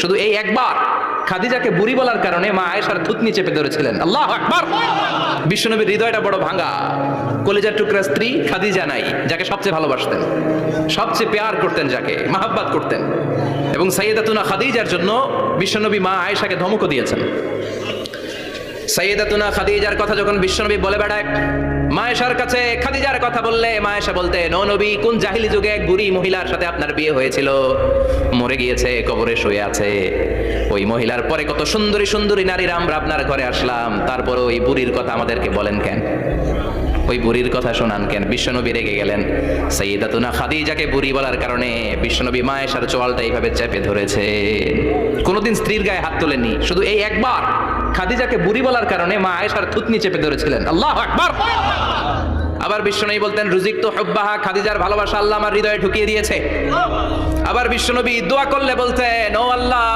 শুধু এই একবার খাদিজাকে বুড়ি বলার কারণে মা আয়েশার থুতনি চেপে ধরেছিলেন। আল্লাহু আকবার। বিশ্বনবীর হৃদয়টা বড় ভাঙা। কলিজার টুকরা স্ত্রী খাদিজা নাই, যাকে সবচেয়ে ভালোবাসতেন, সবচেয়ে প্যার করতেন, যাকে মাহাব্বাত করতেন। এবং সাইয়েদাতুনা খাদিজার জন্য বিশ্বনবী মা আয়েশাকে ধমকও দিয়েছেন। সাইয়েদাতুনা খাদিজার কথা যখন বিশ্বনবী বলে বেড়ায় মা আয়েশার কাছে, খাদিজার কথা বললে মা আয়েশা বলতেন, ও নবী, কোন জাহিলি যুগে এক বুড়ি মহিলার সাথে আপনার বিয়ে হয়েছিল, মরে গিয়েছে, কবরে শুয়ে আছে। ওই মহিলার পরে কত সুন্দরী সুন্দরী নারীরা আমরা আপনার ঘরে আসলাম, তারপর ওই বুড়ির কথা আমাদেরকে বলেন কেন, ওই বুড়ির কথা শোনান কেন? বিশ্বনবী রেগে গেলেন। সাইয়েদাতুনা খাদিজাকে বুড়ি বলার কারণে বিশ্বনবী মা আয়েশার চোয়ালটা এইভাবে চেপে ধরেছে। কোনোদিন স্ত্রীর গায়ে হাত তোলেননি, শুধু এই একবার খাদিজাকে বুড়ি বলার কারণে মা আয়েশার থুতনি চেপে ধরেছিলেন। আল্লাহু আকবার। আবার বিশ্বনবী বলতেন, রুজিক তো হুব্বাহা, খাদিজার ভালোবাসা আল্লাহ আমার হৃদয়ে ঢুকিয়ে দিয়েছে। আবার বিশ্বনবী দোয়া করলে বলতেন, ও আল্লাহ